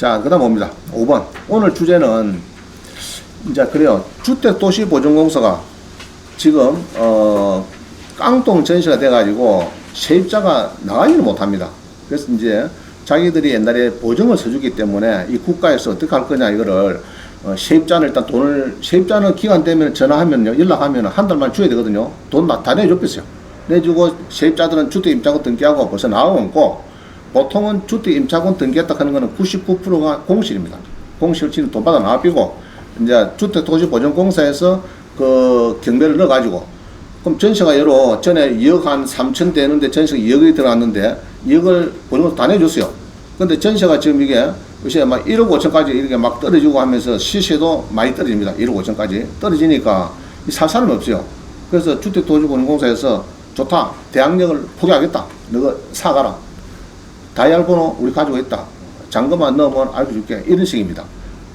자, 그 다음 봅니다. 5번. 오늘 주제는, 이제, 그래요. 주택도시보증공사가 지금, 깡통 전시가 돼가지고 세입자가 나가지를 못합니다. 그래서 이제 자기들이 옛날에 보증을 서주기 때문에 이 국가에서 어떻게 할 거냐, 이거를, 세입자는 일단 세입자는 기간 되면 전화하면요, 연락하면 한 달만 줘야 되거든요. 돈 다 내줘버렸어요. 내주고 세입자들은 주택임차권 등기하고 벌써 나오고, 보통은 주택임차권 등기했다 하는 거는 99%가 공실입니다. 공실 치는 돈 받아 나와비고, 이제 주택도시보증공사에서 그 경매를 넣어가지고, 그럼 전세가 예로 전에 2억 한 3천 되는데 전세가 2억이 들어갔는데 2억을 보증을 다 내줬어요. 근데 전세가 지금 이게 요새 막 1억 5천까지 이렇게 막 떨어지고 하면서 시세도 많이 떨어집니다. 1억 5천까지 떨어지니까 살 사람이 없어요. 그래서 주택도시보증공사에서 좋다. 대항력을 포기하겠다. 너가 사가라. 다이알 번호 우리 가지고 있다. 잔금만 넣으면 알려줄게. 이런 식입니다.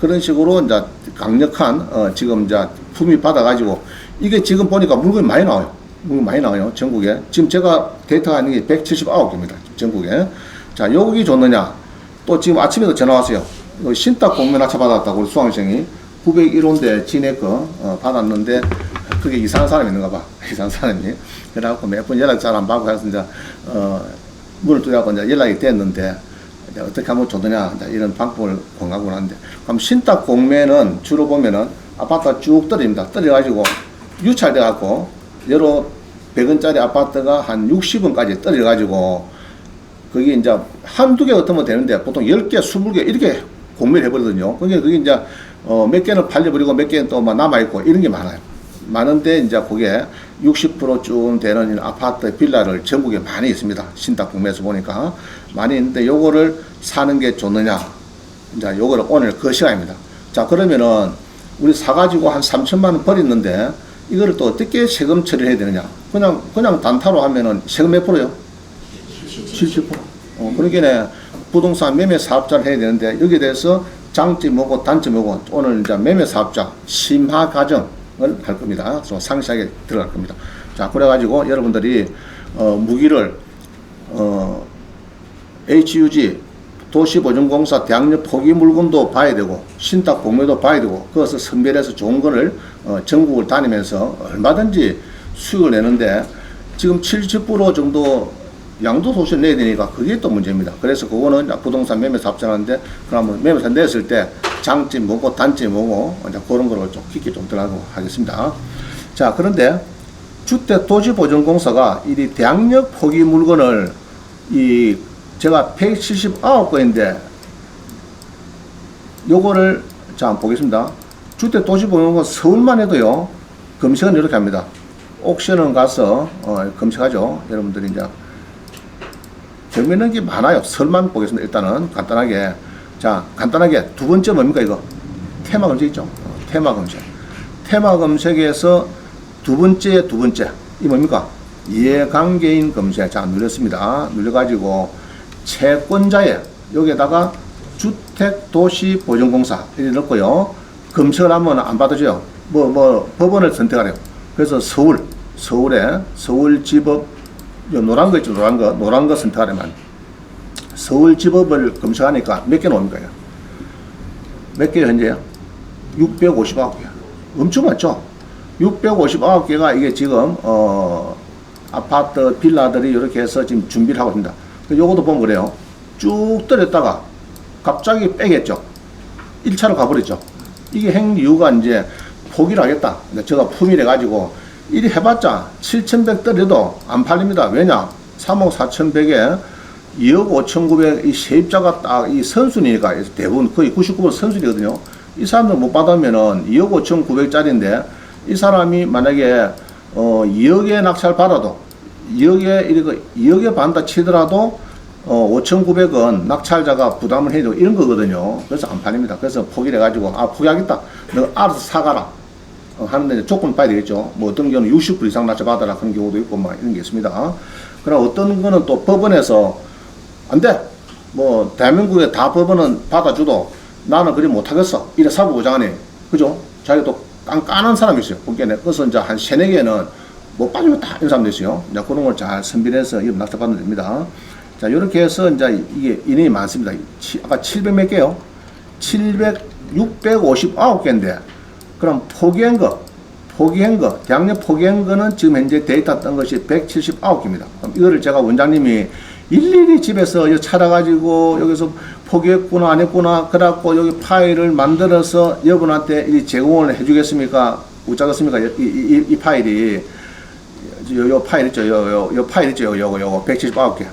그런 식으로 이제 강력한 지금 이제 품위 받아가지고 이게 지금 보니까 물건이 많이 나와요. 물건이 많이 나와요. 전국에. 지금 제가 데이터가 있는 게 179개입니다. 전국에. 자, 여기 좋느냐. 또 지금 아침에도 전화 왔어요. 신탁 공면 낙찰 받았다고 우리 수강생이 901호인데 지내 거 받았는데 그게 이상한 사람이 있는가 봐. 이상한 사람이. 그래갖고 몇 번 연락 잘 안 받고 해서 이제 문을 뚫어갖고 이제 연락이 됐는데 이제 어떻게 하면 좋느냐 이런 방법을 공하고 하는데 그럼 신탁 공매는 주로 보면은 아파트가 쭉 떨어집니다. 떨어져가지고 유찰돼갖고 여러 100원짜리 아파트가 한 60원까지 떨어져가지고 그게 이제 한두 개 같으면 되는데 보통 10개, 20개 이렇게 공매를 해버리거든요. 그게 이제 몇 개는 팔려버리고 몇 개는 또 남아있고 이런 게 많아요. 많은데 이제 그게 60%쯤 되는 아파트 빌라를 전국에 많이 있습니다. 신탁 공매에서 보니까 많이 있는데 요거를 사는 게 좋느냐. 이제 요거를 오늘 그 시간입니다. 자, 그러면은 우리 사가지고 한 3천만 원 버렸는데 이거를 또 어떻게 세금 처리를 해야 되느냐. 그냥 단타로 하면은 세금 몇 프로요? 70%. 그러니까 부동산 매매 사업자를 해야 되는데 여기에 대해서 장점이 뭐고 단점이 뭐고 오늘 이제 매매 사업자 심화 과정을 할 겁니다. 좀 상세하게 들어갈 겁니다. 자, 그래가지고 여러분들이 무기를 HUG 도시보증공사 대항력 포기 물건도 봐야 되고 신탁 공매도 봐야 되고 그것을 선별해서 좋은 거를 전국을 다니면서 얼마든지 수익을 내는데 지금 70% 정도 양도소득세를 내야 되니까 그게 또 문제입니다. 그래서 그거는 부동산 매매 사업자인데 그러면 매매사 냈을 때 장점이 뭐고 단점이 뭐고 이제 그런 거를 좀 깊게 좀 들어가고 하겠습니다. 자, 그런데 주택도시보증공사가 이 대항력 포기 물건을 제가 179건인데 요거를 자 한번 보겠습니다. 주택도시보증공사 서울만 해도요 검색은 이렇게 합니다. 옥션은 가서 검색하죠. 여러분들이 이제 경매는 게 많아요. 설만 보겠습니다. 일단은 간단하게. 자, 간단하게 두 번째 뭡니까 이거? 테마 검색 있죠? 테마 검색. 테마 검색에서 두 번째 이 뭡니까? 이해관계인 검색. 자, 눌렀습니다. 눌러가지고 채권자의 여기에다가 주택도시보증공사 이렇게 넣고요. 검색을 하면 안 받아줘요. 법원을 선택하래요. 그래서 서울에 서울지법 노란 거 있죠. 노란 거 선택하려면 서울지법을 검색하니까 몇 개 나옵니까? 몇 개요 현재요? 659개. 엄청 많죠? 659개가 이게 지금 아파트 빌라들이 이렇게 해서 지금 준비를 하고 있습니다. 요것도 보면 그래요. 쭉 떨었다가 갑자기 빼겠죠. 1차로 가버렸죠. 이게 행 이유가 이제 포기를 하겠다. 제가 품위를 해가지고 이리 해봤자 7,100 떨어도 안 팔립니다. 왜냐? 3억 4,100에 2억 5,900 이 세입자가 딱 이 선순위니까 대부분 거의 99% 선순위거든요. 이 사람들 못 받으면은 2억 5,900짜리인데 이 사람이 만약에 2억에 낙찰 받아도 2억에 받는다 치더라도 5,900은 낙찰자가 부담을 해도 이런 거거든요. 그래서 안 팔립니다. 그래서 포기를 해가지고 포기하겠다. 너 알아서 사가라. 하는데 조건 봐야 되겠죠. 뭐 어떤 경우는 60% 이상 낙찰 받아라 그런 경우도 있고 막 이런 게 있습니다. 그러나 어떤 거는 또 법원에서 안 돼. 뭐 대한민국에 다 법원은 받아줘도 나는 그리 못하겠어. 이래 사법부장하네. 그죠? 자기가 또 깐깐한 사람이 있어요. 보기에는. 그래서 이제 한 3-4개는 못 빠지면 다 이런 사람도 있어요. 이제 그런 걸 잘 선별해서 이런 낙찰 받으면 됩니다. 자, 이렇게 해서 이제 이게 인원이 많습니다. 아까 700 몇 개요. 659개인데, 그럼 포기한 거, 대학력 포기한 거는 지금 현재 데이터 뜬 것이 179개입니다. 그럼 이거를 제가 원장님이 일일이 집에서 찾아가지고 여기서 포기했구나, 안 했구나, 그래갖고 여기 파일을 만들어서 여러분한테 제공을 해주겠습니까? 못자겠습니까? 이 파일이, 요 파일 있죠? 요 파일 있죠? 요거 179개.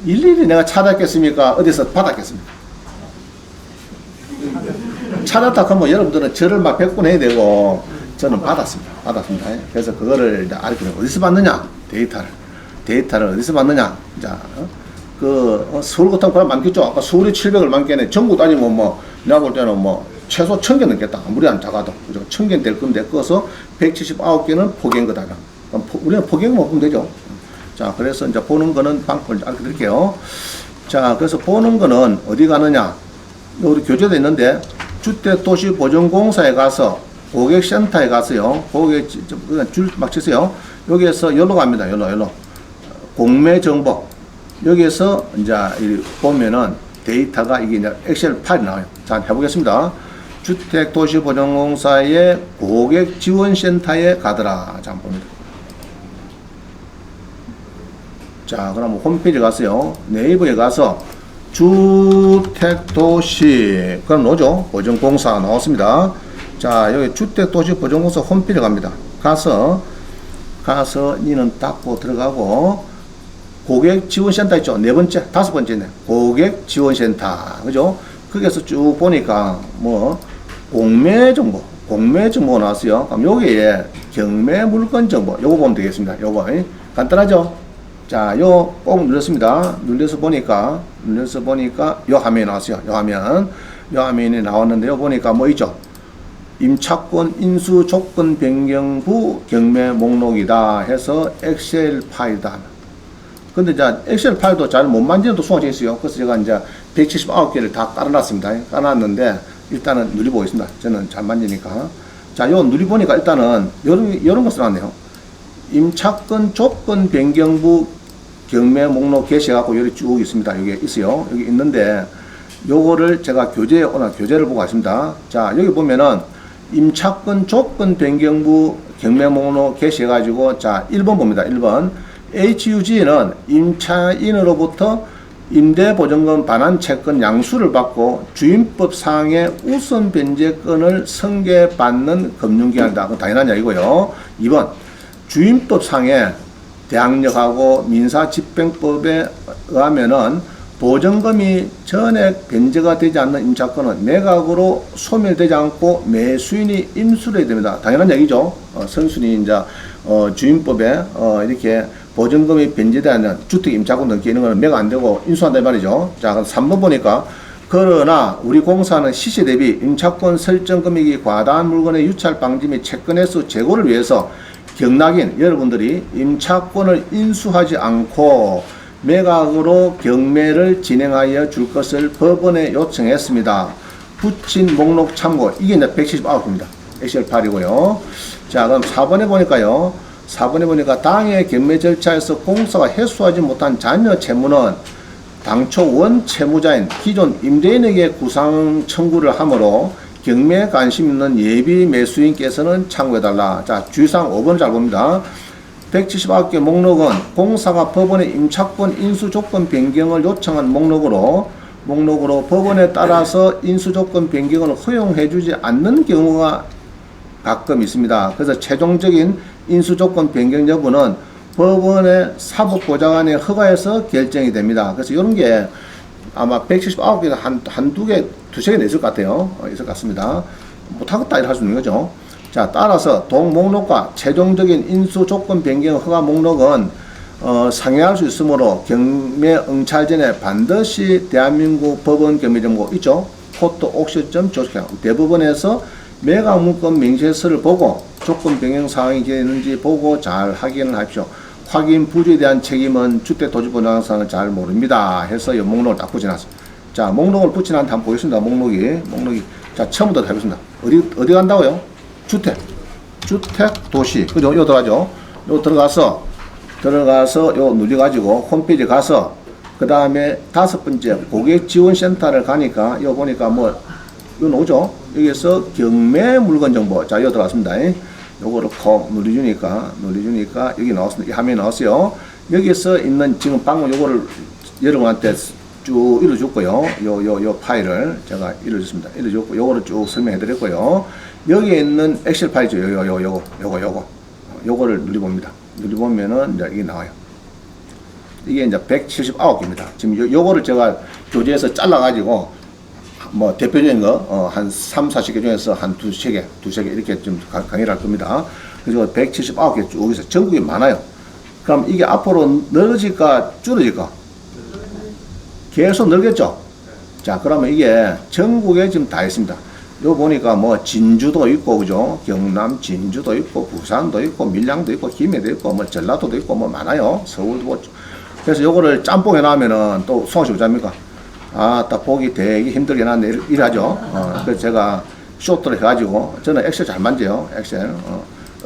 일일이 내가 찾았겠습니까? 어디서 받았겠습니까? 찾았다 그러면 여러분들은 저를 막 백분해야 되고, 저는 받았습니다. 그래서 그거를 이제 알게 어디서 받느냐? 데이터를 어디서 받느냐? 자, 서울 같은 거 많겠죠? 아까 서울이 700을 많겠네. 전국 따지면 내가 볼 때는 최소 1000개 넘겠다. 아무리 안 작아도. 그죠? 1000개 될 건데, 그어서 179개는 포기한 거다. 그럼 우리는 포기한만 보면 되죠. 자, 그래서 이제 보는 거는 방법을 알려드릴게요. 자, 그래서 보는 거는 어디 가느냐? 우리 교재도 있는데, 주택도시보전공사에 가서, 고객센터에 가서요, 줄 막 치세요. 여기에서 열로 갑니다. 열로. 공매정보. 여기에서 이제 보면은 데이터가 이게 이제 엑셀 파일이 나와요. 자, 해보겠습니다. 주택도시보전공사의 고객지원센터에 가더라. 자, 한번 봅니다. 자, 그럼 홈페이지 가서요. 네이버에 가서 주택도시 그럼 뭐죠? 보전공사 나왔습니다. 자, 여기 주택도시보전공사 홈페이지 갑니다. 가서 니는 닫고 들어가고 고객지원센터 있죠? 네 번째, 다섯 번째네. 고객지원센터. 그죠? 거기에서 쭉 보니까 공매정보 나왔어요. 그럼 여기에 경매물건정보 요거 보면 되겠습니다. 요거 간단하죠? 자, 요 꼭 눌렀습니다. 눌러서 보니까 요 화면이 나왔어요. 요 화면이 나왔는데요. 보니까 있죠? 임차권 인수 조건 변경 후 경매 목록이다 해서 엑셀 파일이다. 근데 이제 엑셀 파일도 잘 못 만지는 또 수가 있어요. 그래서 제가 이제 179개를 다 깔아놨습니다. 깔아놨는데 일단은 누려보겠습니다. 저는 잘 만지니까. 자, 요 누려보니까 일단은 이런 거 써놨네요. 임차권 조건 변경 후 경매 목록 게시해갖고 여기 쭉 있습니다. 여기 있어요. 여기 있는데 요거를 제가 오늘 교재를 보고 왔습니다. 자, 여기 보면은 임차권 조건 변경 후 경매 목록 게시해가지고 자, 1번 봅니다. 1번. HUG는 임차인으로부터 임대보증금 반환 채권 양수를 받고 주임법 사항의 우선 변제권을 승계받는 금융기관이다. 그건 당연한 이야기고요. 2번. 주임법 상에 대항력하고 민사집행법에 의하면은 보증금이 전액 변제가 되지 않는 임차권은 매각으로 소멸되지 않고 매수인이 임수를 해야 됩니다. 당연한 얘기죠. 선순위 이제 주임법에 이렇게 보증금이 변제되지 않는 주택 임차권 등기 이런 거는 매각 안 되고 인수한다 말이죠. 자, 그럼 3번 보니까 그러나 우리 공사는 시세 대비 임차권 설정 금액이 과다한 물건의 유찰 방지 및 채권횟수 제고를 위해서 경락인 여러분들이 임차권을 인수하지 않고 매각으로 경매를 진행하여 줄 것을 법원에 요청했습니다. 붙인 목록 참고. 이게 이제 179입니다. 엑셀 파일이고요. 자, 그럼 4번에 보니까요. 4번에 보니까 당해 경매 절차에서 공사가 해소하지 못한 잔여 채무는 당초 원 채무자인 기존 임대인에게 구상 청구를 하므로 경매에 관심 있는 예비 매수인께서는 참고해달라. 자, 주의사항 5번을 잘 봅니다. 179개 목록은 공사가 법원의 임차권 인수조건 변경을 요청한 목록으로 법원에 따라서 인수조건 변경을 허용해주지 않는 경우가 가끔 있습니다. 그래서 최종적인 인수조건 변경 여부는 법원의 사법보좌관의 허가에서 결정이 됩니다. 그래서 이런 게 아마 179개가 한두 개, 두세 개 있을 것 같아요. 있을 것 같습니다. 못하겠다 이렇게 할 수 있는 거죠. 자, 따라서 동목록과 최종적인 인수조건 변경 허가 목록은 상회할 수 있으므로 경매 응찰 전에 반드시 대한민국 법원 경매정보 있죠. 포토 옥시점 조직형 대법원에서 매각 문건 명세서를 보고 조건 변경 사항이 있는지 보고 잘 확인을 하십시오. 확인 부주에 대한 책임은 주택도시보장사는 잘 모릅니다. 해서 이 목록을 딱 붙여놨습니다. 자, 목록을 붙여놨는데 한번 보겠습니다. 목록이. 자, 처음부터 해보겠습니다. 어디 간다고요? 주택도시. 그죠? 요 들어가죠? 요 들어가서 요 눌려가지고 홈페이지 가서 그 다음에 다섯 번째 고객지원센터를 가니까 요 보니까 이거 나오죠? 여기에서 경매 물건 정보. 자, 여기 들어갔습니다. 요거를 콕 눌러주니까 여기 나왔습니다. 이 화면이 나왔어요. 여기에서 있는 지금 방금 요거를 여러분한테 쭉 읽어줬고요. 요 파일을 제가 읽어줬습니다. 읽어줬고, 요거를 쭉 설명해드렸고요. 여기에 있는 엑셀 파일이죠. 요거를 눌러봅니다. 눌러보면은 이제 이게 나와요. 이게 이제 179개입니다. 지금 요거를 제가 교재에서 잘라가지고, 뭐, 대표적인 거, 한 3, 40개 중에서 한 두세 개 이렇게 좀 강의를 할 겁니다. 그래서 179개 쭉 있어요. 전국에 많아요. 그럼 이게 앞으로 늘어질까, 줄어질까? 계속 늘겠죠? 자, 그러면 이게 전국에 지금 다 있습니다. 요 보니까 뭐 진주도 있고, 그죠? 경남 진주도 있고, 부산도 있고, 밀양도 있고, 김해도 있고, 뭐 전라도도 있고, 뭐 많아요. 서울도 뭐. 그래서 요거를 짬뽕 해놓으면은 또 수강식 오자입니까? 아, 딱 보기 되게 힘들게 해놨네. 이러죠. 그래서 제가 쇼트를 해가지고, 저는 엑셀 잘 만져요. 엑셀.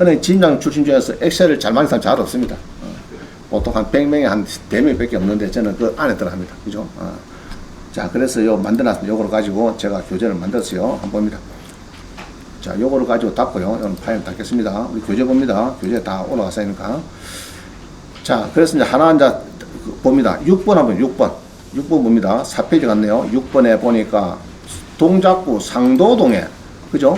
은행 진장 출신 중에서 엑셀을 잘 만든 사람 잘 없습니다. 보통 한 100명에 한 4명 밖에 없는데 저는 그 안에 들어갑니다. 그죠? 자, 그래서 요 만들어놨습니다. 요거를 가지고 제가 교재를 만들었어요. 한번 봅니다. 자, 요거를 가지고 닫고요. 이런 파일 닫겠습니다. 우리 교재 봅니다. 교재 다 올라갔으니까. 자, 그래서 이제 하나 이제 봅니다. 6번 한번 6번 봅니다. 4페이지 갔네요. 6번에 보니까 동작구 상도동에, 그죠?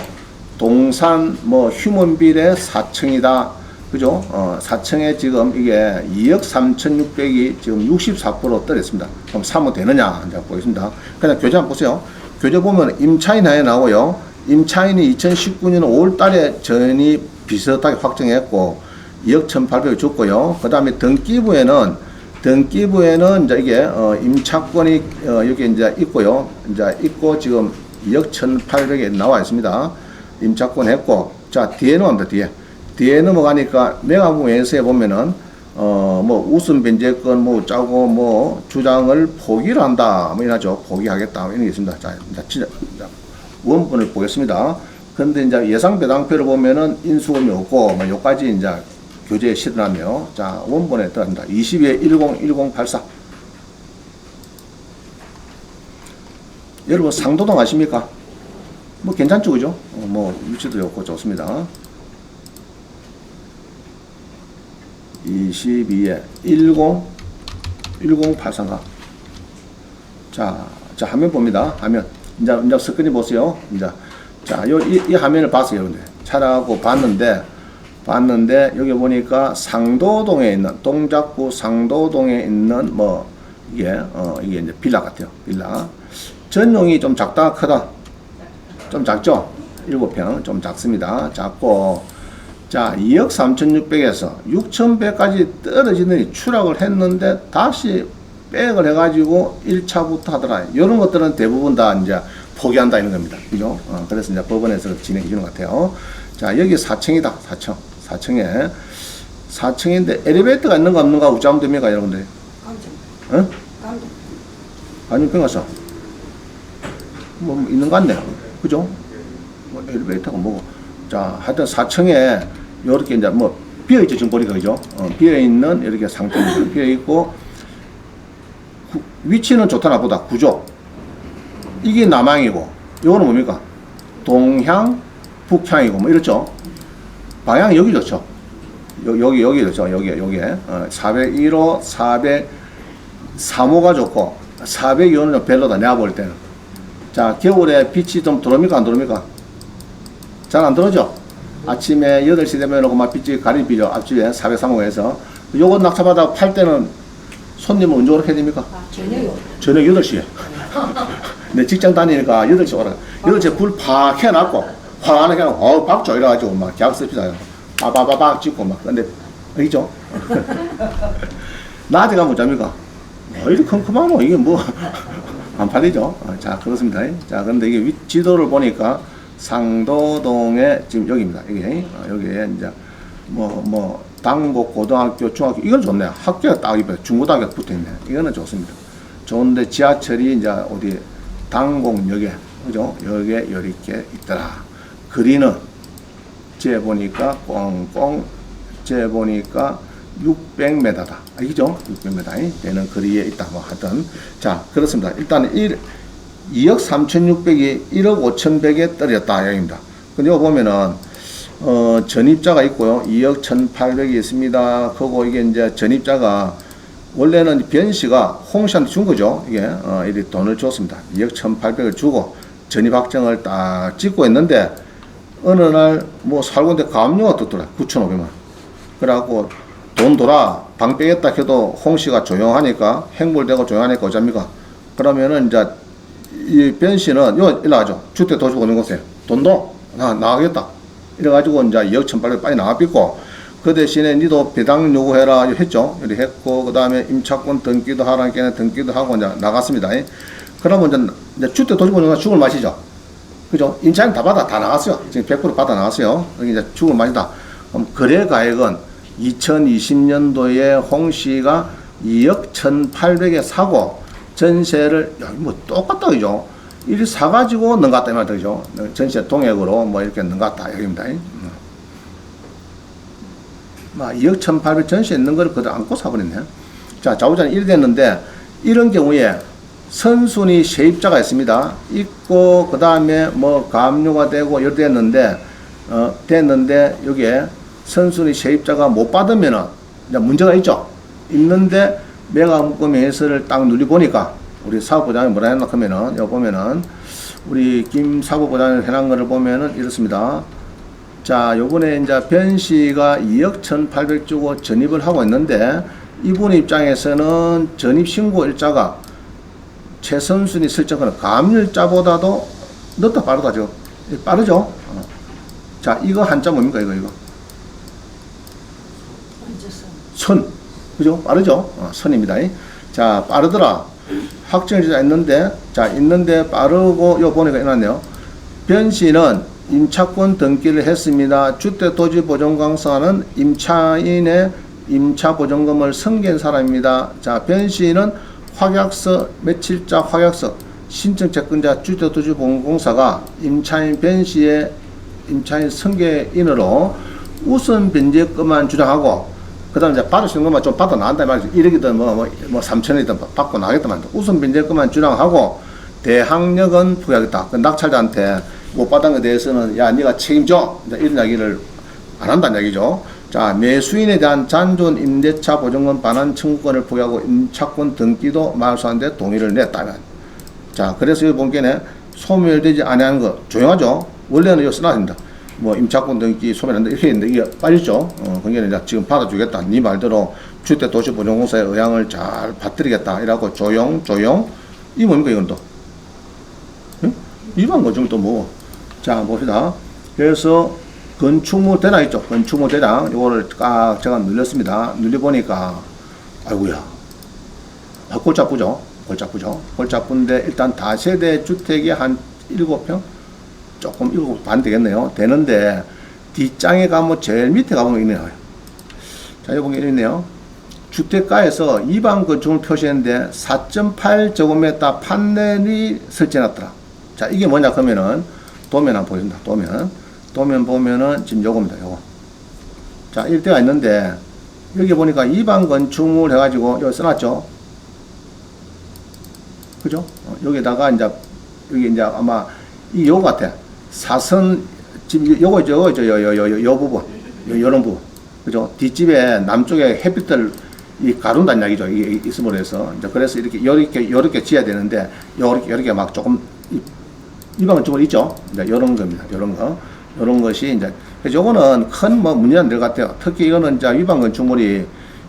동산 뭐 휴먼빌의 4층이다. 그죠? 4층에 지금 이게 2억 3,600이 지금 64% 떨어졌습니다. 그럼 사면 되느냐? 이제 보겠습니다. 그냥 교재 한번 보세요. 교재 보면 임차인 하에 나오고요. 임차인이 2019년 5월 달에 전이 비슷하게 확정했고, 2억 1,800을 줬고요. 그 다음에 등기부에는 이제 이게, 임차권이, 여기 이제 있고요. 이제 있고 지금 2억 1,800에 나와 있습니다. 임차권 했고, 자, 뒤에 넘어갑니다. 뒤에 넘어가니까 명함에서 보면은, 뭐, 웃음 변제권 뭐 짜고 뭐, 주장을 포기를 한다. 뭐 이러죠. 포기하겠다. 이런 게 있습니다. 자, 진짜, 원본을 보겠습니다. 근데 이제 예상 배당표를 보면은 인수금이 없고, 뭐, 요까지 이제 교재에 실어놨네요. 자, 원본에 들어갑니다. 22에 101084. 여러분, 상도동 아십니까? 뭐, 괜찮죠, 그죠? 뭐, 위치도 좋고 좋습니다. 22에 1083가. 자, 화면 봅니다. 화면. 이제 스크린 보세요. 이제. 자, 이 화면을 봤어요, 여러분들. 찾아가고 봤는데, 여기 보니까 상도동에 있는, 동작구 상도동에 있는, 뭐, 이게 이제 빌라 같아요. 빌라. 전용이 좀 작다, 크다? 좀 작죠? 7평. 좀 작습니다. 작고, 자, 2억 3,600에서 6,100까지 떨어지더니 추락을 했는데, 다시 백을 해가지고 1차부터 하더라. 이런 것들은 대부분 다 이제 포기한다, 이런 겁니다. 그죠? 그래서 이제 법원에서 진행해 주는 것 같아요. 자, 여기 4층이다. 4층인데 엘리베이터가 있는가 없는가 우짜면 됩니까, 여러분들? 응? 아니, 병가서 뭐 있는 것 같네요. 그죠? 뭐 엘리베이터가 뭐고. 자, 하여튼 4층에 요렇게 이제 뭐 비어있죠, 지금 보니까. 그죠? 비어있는 이렇게 상태입니다. 비어있고, 위치는 좋다 나쁘다. 구조. 이게 남향이고, 요거는 뭡니까? 동향, 북향이고, 뭐 이렇죠? 방향이 여기 좋죠. 여기 좋죠. 여기에. 401호, 403호가 좋고, 402호는 좀 별로다. 내가 볼 때는. 자, 겨울에 빛이 좀 들어옵니까? 안 들어옵니까? 잘 안 들어오죠? 아침에 8시 되면 막 빛이 가리비죠. 앞집에 403호에서. 요거 낙차받아 팔 때는 손님은 언제 오게 됩니까? 저녁 8시에. 내 직장 다니니까 8시 오라. 8시에 불 팍 해놨고, 화가 나게 박죠. 이래가지고 막 계약 씁시다. 빠바바박 찍고 막. 근데, 알겠죠? 낮에 가면 잡니까? 이렇게 컴컴하노? 이게 뭐, 안 팔리죠? 자, 그렇습니다. 자, 근데 이게 지도를 보니까 상도동에 지금 여기입니다. 여기에 이제 당곡, 고등학교, 중학교, 이건 좋네요. 학교가 딱 입에 중고등학교 붙어 있네. 이거는 좋습니다. 좋은데 지하철이 이제 어디 당곡역에, 그죠? 여기에 이렇게 있더라. 거리는 재보니까 꽁꽁 재보니까 600m다. 알겠죠? 600m 되는 거리에 있다. 뭐 하여튼. 자, 그렇습니다. 일단 2억 3,600이 1억 5,100에 떨어졌다 이야기입니다. 근데 여기 보면은 전입자가 있고요. 2억 1,800이 있습니다. 그리고 이게 이제 전입자가 원래는 변 씨가 홍 씨한테 준 거죠. 이게 이렇게 돈을 줬습니다. 2억 1,800을 주고 전입 확정을 딱 찍고 있는데 어느 날 뭐 살고 있는데 가압류가 떴더라. 9,500만. 그래갖고 돈 돌아 방 빼겠다 해도 홍 씨가 조용하니까 행불되고 조용하니까 어쩝니까? 그러면은 이제 이 변 씨는 요 일어나죠. 주택 도주고 있는 곳에 돈도 나가겠다. 이래가지고 이제 2억 1,800 빨리 나가삐고 그 대신에 니도 배당 요구해라 했죠. 이렇게 했고 그 다음에 임차권 등기도 하라니까 등기도 하고 이제 나갔습니다. 그러면 이제 주택 도주고 있는 건 죽을 맛이죠. 그죠? 임차인 다 나갔어요. 지금 100% 받아 나갔어요. 여기 이제 죽을 맛이다. 그럼 거래 가액은 2020년도에 홍 씨가 2억 1,800에 사고 전세를 뭐 똑같다 그죠? 이리 사가지고 넘갔다 이 말이죠. 전세 동액으로 뭐 이렇게 넘갔다 여기입니다. 2억 1,800 전세 있는 걸 그대로 안고 사버렸네. 자, 자우자는 이리 됐는데 이런 경우에 선순위 세입자가 있습니다. 있고 그 다음에 뭐 가압류가 되고 이렇게 됐는데 여기에 선순위 세입자가 못 받으면은 이제 문제가 있죠. 있는데 매각금 명의서를 딱 눌러보니까 우리 사업부장이 뭐라 했나 하면은 여기 보면은 우리 김 사업부장이 해놓은 거를 보면은 이렇습니다. 자, 요번에 이제 변 씨가 2억 1,800 주고 전입을 하고 있는데 이분 입장에서는 전입 신고 일자가 최선순위 설정하는 가압류일자보다도 늦다 빠르다 죠. 빠르죠. 자, 이거 한자 뭡니까 이거 선. 그죠? 빠르죠? 선입니다. 자, 빠르더라. 확정일자 있는데, 자, 있는데 빠르고, 요 보니까 일어났네요. 변 씨는 임차권 등기를 했습니다. 주택도시보증공사는 임차인의 임차보증금을 승계한 사람입니다. 자, 변 씨는 확약서, 며칠자 확약서, 신청 채권자 주택도시보증공사가 임차인 변 씨의 임차인 승계인으로 우선 변제금만 주장하고, 그 다음에 이제 받을 수 있는 것만 좀 받아 나간다 말이죠. 1억이든 뭐 3천원이든 받고 나가겠다만. 우선 변제금만 주장하고, 대항력은 부여하겠다. 그 낙찰자한테 못 받은 것에 대해서는, 야, 네가 책임져. 이런 이야기를 안 한다는 얘기죠. 자, 매수인에 대한 잔존 임대차 보증금 반환 청구권을 부여하고 임차권 등기도 말소하는데 동의를 냈다면. 자, 그래서 여기 본게는 소멸되지 아니하는 거 조용하죠. 원래는 이거 써놨습니다. 뭐 임차권 등기 소멸한다 이렇게 했는데 이게 빠졌죠. 그게 이제 지금 받아주겠다. 네 말대로 주택도시보증공사의 의향을 잘 받들이겠다. 이라고 조용. 이 뭡니까 이건 또? 응? 일반 건축물 또 뭐? 자, 봅시다. 그래서 건축물 대장 있죠. 건축물 대장 요거를 깍 제가 눌렸습니다. 눌려보니까 아이고야. 골치 아프죠. 골치 아픈데 일단 다세대 주택이 한 7평? 조금 7 반 되겠네요. 되는데 뒷장에 가면 제일 밑에 가보면 있네요. 자, 여기 보면 있네요. 주택가에서 일반 건축물 표시했는데 4.8제곱미터 판넬이 설치해놨더라. 자, 이게 뭐냐 그러면은 도면 한번 보여준다. 도면 보면은 지금 요겁니다. 요거. 자, 이때가 있는데 여기 보니까 일반 건축물 해가지고 여기 써놨죠. 그죠? 여기다가 이제 여기 이제 아마 이 요거 같아. 사선 지금 요거죠. 요 부분. 요런 부분. 그죠? 뒷집에 남쪽에 햇빛을 이 가룬다는 이야기죠. 이게 있음으로 해서. 이제 그래서 요렇게 지어야 되는데 요렇게 막 조금 일반 건축물 있죠. 이제 요런 겁니다. 요런 것이 이제 그래서 요거는 큰 뭐 문제는 안 될 것 같아요. 특히 이거는 이제 일반 건축물이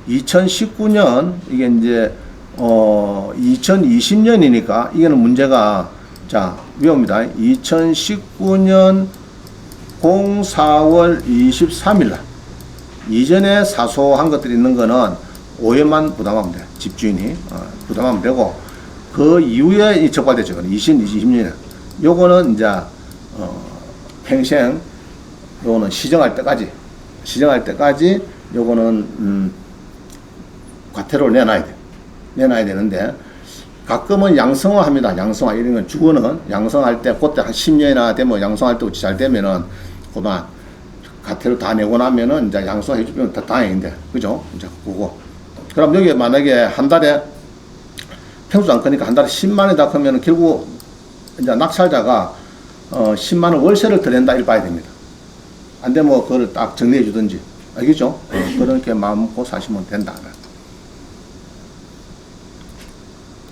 2019년 이게 이제 2020년이니까 이게는 문제가 자, 위험입니다. 2019년 04월 23일 날 이전에 사소한 것들이 있는 거는 오해만 부담하면 돼. 집주인이 부담하면 되고 그 이후에 적발되죠. 2020년에 요거는 이제 평생 요거는 시정할 때까지 요거는 과태료를 내놔야 되는데 가끔은 양성화합니다. 양성화 이런 건 주거는 양성할 때 그때 한 10년이나 되면 양성할 때 잘 되면은 그만 과태료 다 내고 나면은 이제 양성해 주면 다 다행인데 그죠? 이제 그거. 그럼 여기 만약에 한 달에 평수 안 크니까 한 달에 10만원이다 하면은 결국 이제 낙찰자가 10만 원 월세를 더 낸다 이렇게 봐야 됩니다. 안 되면 뭐 그걸 딱 정리해 주든지. 알겠죠? 그렇게 마음 먹고 사시면 된다.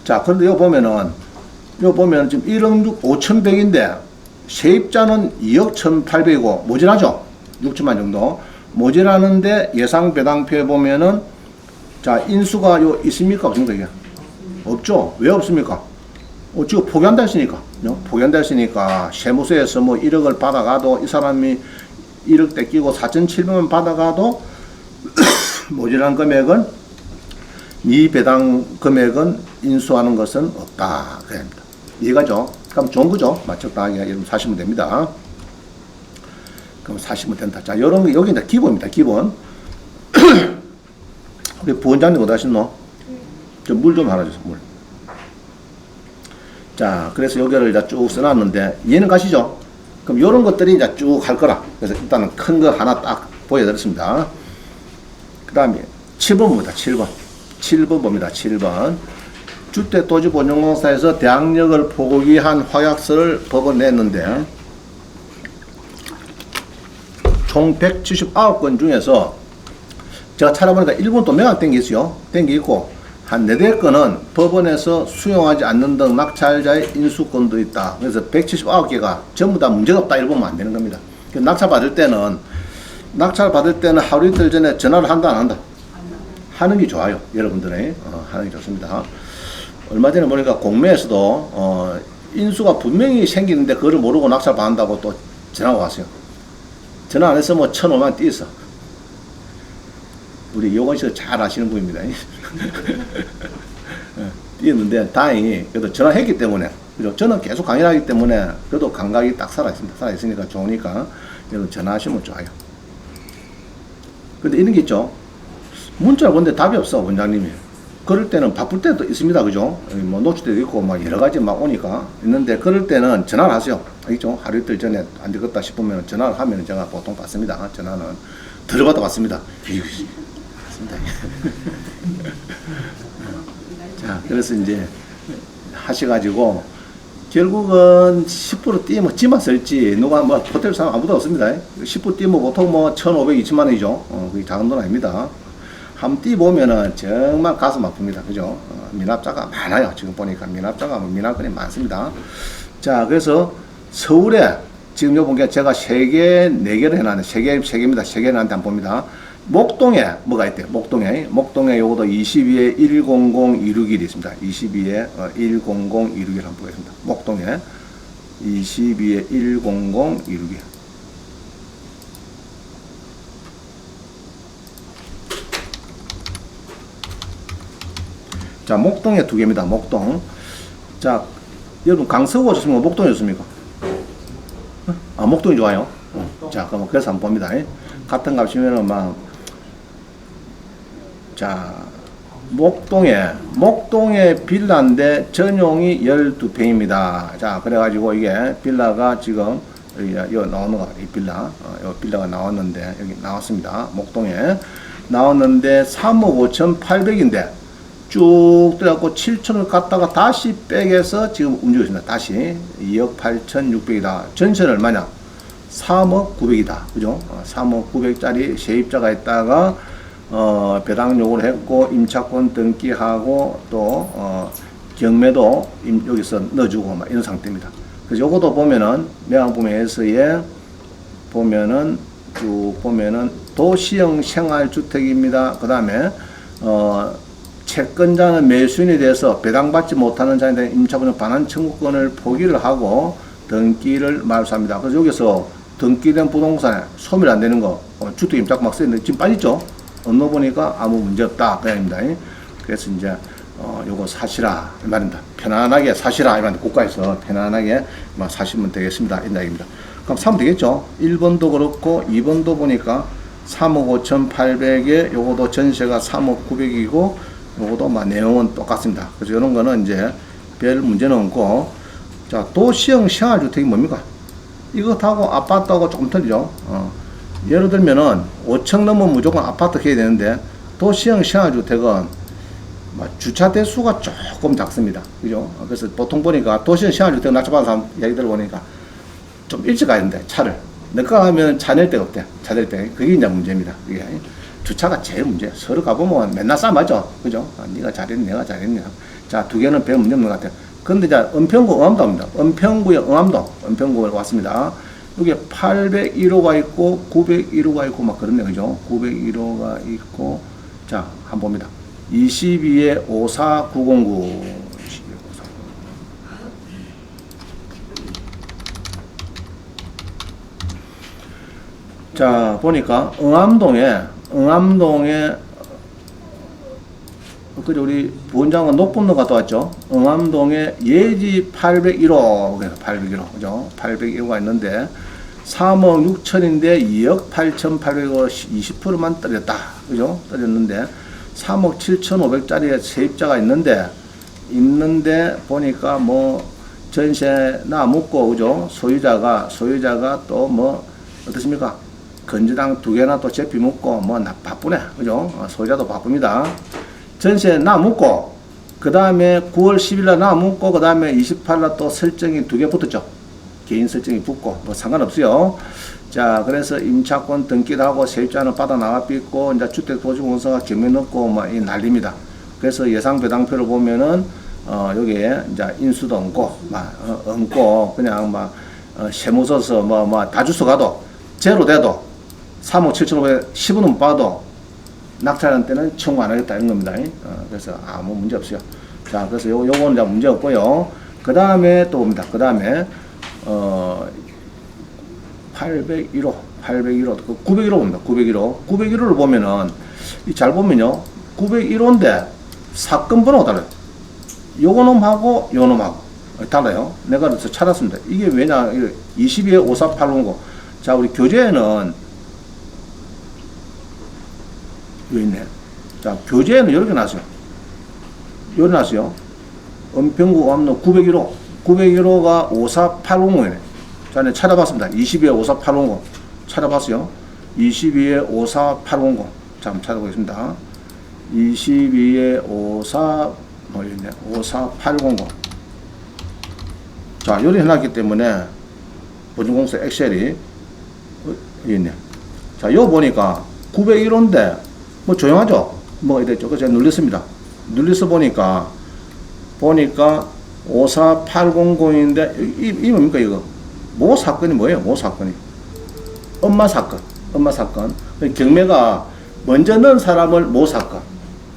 자, 그런데 여기 보면은 지금 1억 5,100인데 세입자는 2억 1,800이고 모자라죠? 6천만 정도. 모자라는데 예상 배당표에 보면은 자, 인수가 요 있습니까? 없습니까? 이게? 없죠? 왜 없습니까? 지금 포기한다 했으니까. 포기한다 했으니까 세무서에서 뭐 1억을 받아가도 이 사람이 1억 떼끼고 4,700만 받아가도 모자란 금액은 이 배당 금액은 인수하는 것은 없다. 그래야 합니다. 이해가죠? 그럼 좋은 거죠? 맞췄다. 여러분 사시면 됩니다. 그럼 사시면 된다. 자, 요런 거, 여기 이제 기본입니다. 기본. 우리 부원장님 어디 하셨노? 물 좀 하나 주세요, 물. 자, 그래서 여기를 이제 쭉 써놨는데, 이해는 가시죠? 그럼 요런 것들이 이제 쭉 할 거라. 그래서 일단은 큰 거 하나 딱 보여드렸습니다. 그 다음에 7번 봅니다. 7번. 7번 봅니다. 7번. 주택도시보증공사에서 대항력을 포기한 확약서를 법원 냈는데, 총 179건 중에서 제가 찾아보니까 일본 또 매각 된 게 있어요. 된 게 있고, 한 4-5건은 법원에서 수용하지 않는 등 낙찰자의 인수권도 있다. 그래서 179개가 전부 다 문제가 없다. 이렇게 보면 안 되는 겁니다. 낙찰 받을 때는 하루 이틀 전에 전화를 한다, 안 한다? 하는 게 좋아요. 여러분들이. 하는 게 좋습니다. 얼마 전에 보니까 공매에서도, 인수가 분명히 생기는데 그걸 모르고 낙찰 받는다고 또 전화가 왔어요. 전화 안 했으면 1,500만 띄었어. 우리 요건 씨가 잘 아시는 분입니다. 뛰었는데 다행히 그래도 전화했기 때문에, 그죠? 저는 계속 강의를 하기 때문에 그래도 감각이 딱 살아있으니까 좋으니까 여러분 전화하시면 좋아요. 근데 이런 게 있죠. 문자를 보는데 답이 없어, 원장님이. 그럴 때는 바쁠 때도 있습니다. 그죠? 뭐 노출 때도 있고 막 여러 가지 막 오니까 있는데, 그럴 때는 전화를 하세요. 알겠죠? 하루 이틀 전에 안 되겠다 싶으면 전화를 하면 제가 보통 받습니다. 전화는 들어봐도 받습니다. 맞습니다. 자, 그래서 이제 하셔가지고 결국은 10% 뛰면 지만 쓸지 누가 뭐 호텔 사람 아무도 없습니다. 10% 뛰면 보통 뭐 1,500, 2천만 원이죠. 그게 작은 돈 아닙니다. 한번 뛰보면은 정말 가슴 아픕니다. 그죠? 미납자가 많아요. 지금 보니까 미납자가 미납건이 많습니다. 자, 그래서 서울에 지금 요 본 게 제가 3개, 4개를 해놨는데 3개입니다. 3개를 해놨는데 한번 봅니다. 목동에 뭐가 있대요? 목동에 요것도 22에 100-261이 있습니다. 22에 100-261 한번 보겠습니다. 목동에 22에 100-261. 자, 목동에 2개입니다. 목동. 자, 여러분 강서구 오셨습니까? 목동에 오셨습니까? 목동이 좋아요. 자, 그럼 그래서 한번 봅니다. 같은 값이면은 막, 자, 목동에 빌라인데 전용이 12평입니다. 자, 그래가지고 이게 빌라가 지금 여기 나오는 거, 이 빌라, 빌라가 나왔는데, 여기 나왔습니다. 목동에 나왔는데 3억 5,800인데 쭉 들어가고 7천을 갖다가 다시 백에서 지금 움직이고 있습니다. 다시 2억 8,600이다. 전세는 얼마냐? 3억 900이다. 그죠? 3억 900짜리 세입자가 있다가 배당 요구를 했고 임차권 등기하고 또 경매도 여기서 넣어주고 막 이런 상태입니다. 그래서 요것도 보면은 매각부매에서의 보면은 쭉 보면은 도시형 생활주택입니다. 그 다음에 채권자는 매수인에 대해서 배당받지 못하는 자에 대한 임차권의 반환 청구권을 포기를 하고 등기를 말소합니다. 그래서 여기서 등기된 부동산에 소멸 안 되는 거, 주택 임차권 막 쓰는데 지금 빠졌죠? 어느 보니까 아무 문제 없다. 그 말입니다. 그래서 이제, 요거 사시라. 이 말입니다. 편안하게 사시라. 이 말입니다. 국가에서 편안하게 막 사시면 되겠습니다. 이 이야기입니다. 그럼 사면 되겠죠? 1번도 그렇고, 2번도 보니까 3억 5,800에 요거도 전세가 3억 900이고, 요거도 막 내용은 똑같습니다. 그래서 이런 거는 이제 별 문제는 없고, 자, 도시형 생활주택이 뭡니까? 이것하고 아파트하고 조금 틀리죠? 예를 들면은 5층 넘으면 무조건 아파트 해야 되는데, 도시형 생활주택은 주차 대수가 조금 작습니다. 그죠? 그래서 보통 보니까 도시는 시간주택 낙찰받은 사람 얘기 들어보니까 좀 일찍 가야 되는데 차를 늦게 가면 차 낼 데가 없대. 차 낼 때. 그게 이제 문제입니다. 그게 주차가 제일 문제야. 서로 가보면 맨날 싸움하죠. 그죠? 네가 잘했니 내가 잘했니. 자, 두 개는 별 문제 없는 것 같아요. 근데 이제 은평구 응암동입니다. 은평구의 응암동, 은평구에 왔습니다. 여기 801호가 있고 901호가 있고 막 그렇네. 그죠? 901호가 있고 자, 한번 봅니다. 22에 54909 자, 보니까 응암동에 그래 우리 부원장은 높은 로 갔다 왔죠. 응암동에 예지 801호, 801호, 그죠? 801호가 있는데 3억 6천인데 2억 8,800원 20%만 떨어졌다. 그죠? 떨어졌는데 3억 7,500짜리 세입자가 있는데 보니까 뭐 전세나 묻고 그죠? 소유자가 또 뭐 어떻습니까? 건조당 두 개나 또 제피 묻고 뭐 바쁘네. 그죠? 소유자도 바쁩니다. 전세 나 묻고 그 다음에 9월 10일날 나 묻고 그 다음에 28일날 또 설정이 두 개 붙었죠. 개인 설정이 붙고 뭐 상관없어요. 자, 그래서 임차권 등기를 하고 세입자는 받아 나가 삐고 이제 주택도시공사가 겸해 넣고 뭐 이 난립니다. 그래서 예상 배당표를 보면은 여기에 이제 인수도 얹고 그냥 막 세무서서 다 주소 가도 제로 돼도 3억 7,500 10원은 못 받아도 낙찰하는 때는 청구 안 하겠다 이런 겁니다. 그래서 아무 문제 없어요. 자, 그래서 요거는 이제 문제 없고요. 그 다음에 또 봅니다. 그 다음에 801호, 그 901호 봅니다. 901호를 보면은 잘 보면요, 901호인데 사건 번호가 달라요. 요거 놈하고 요 놈하고 달라요. 내가 그래서 찾았습니다. 이게 왜냐? 22에 54809. 자, 우리 교재에는 여기 있네. 자, 교재에는 이렇게 나왔어요. 이렇게 나왔어요. 은평구 암로 901호가 54850이네. 자, 네, 찾아봤습니다. 22에 54850 찾아봤어요. 22에 54800. 자, 한번 찾아보겠습니다. 22에 54800. 자, 요리 해놨기 때문에 보증공사 엑셀이 여기 있네. 자, 요 보니까 901호인데 뭐 조용하죠? 뭐 이랬죠. 그래서 제가 눌렸습니다. 눌려서 보니까 54800인데 이 뭡니까 이거? 모 사건이 뭐예요? 모 사건이 엄마 사건. 경매가 먼저 넣은 사람을 모 사건.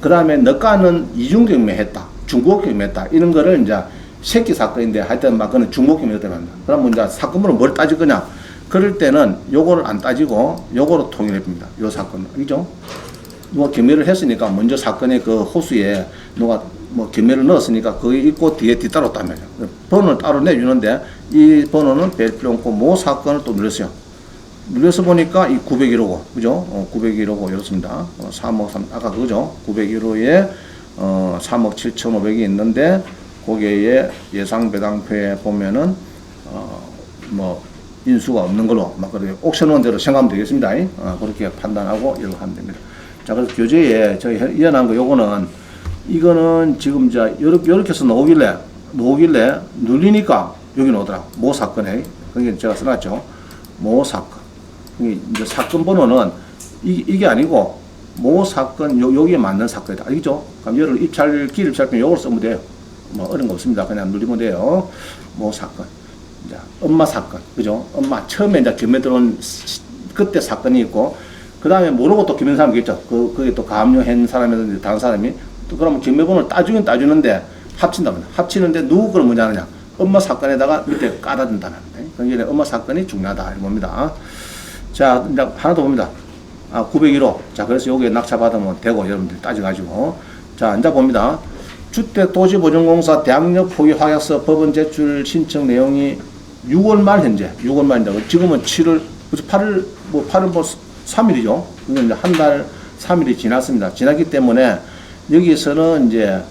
그 다음에 너가는 이중 경매했다. 중복 경매했다. 이런 거를 이제 새끼 사건인데 하여튼 막 그는 중복 경매했다 합니다. 그러면 이제 사건으로 뭘 따질 거냐? 그럴 때는 요거를 안 따지고 요거로 통일해봅니다. 요 사건. 그죠? 뭐 경매를 했으니까 먼저 사건의 그 호수에 누가 뭐 경매를 넣었으니까 거기 있고 뒤에 뒤따로 따면 번호를 따로 내주는데 이 번호는 별 필요 없고 모 사건을 또 눌렀어요. 눌러서 보니까 이 901호고 그죠? 901호고 이렇습니다. 3억 3 아까 그죠? 901호에 3억 7,500이 있는데 거기에 예상 배당표에 보면은 뭐 인수가 없는 걸로 막 그렇게 옥션원 대로 생각하면 되겠습니다. 그렇게 판단하고 이렇게 하면 됩니다. 자, 그래서 교재에 저희 이어난 거 요거는 이거는 지금 이제 요렇게 해서 나오길래 눌리니까 여기 나오더라. 모 사건에. 그게 제가 써놨죠. 모 사건. 이제 사건 번호는 이게 아니고 모 사건 여기에 맞는 사건이다. 알겠죠? 그럼 여를 기일 입찰표는 요걸 쓰면 돼요. 뭐 어려운 거 없습니다. 그냥 눌리면 돼요. 모 사건. 이제 엄마 사건. 그죠? 엄마 처음에 이제 경매 들어온 그때 사건이 있고 그 다음에 모르고 또 경매 사람이 있죠. 그게 또 가압류한 사람이든지 다른 사람이 또 그러면 경매번호를 따주긴 따주는데 합친다면 합치는데 누구 걸 먼저 하느냐? 엄마 사건에다가 밑에 깔아준다는 그러니까 엄마 사건이 중요하다 이겁니다. 자, 이제 하나 더 봅니다. 901호. 자, 그래서 여기에 낙찰 받으면 되고 여러분들 따져가지고 자, 이제 봅니다. 주택도시보증공사 대학력 포기 확약서 법원 제출 신청 내용이 6월 말 현재 6월 말인데 지금은 7월 8월 뭐 3일이죠. 이건 이제 한 달 3일이 지났습니다. 지났기 때문에 여기서는 이제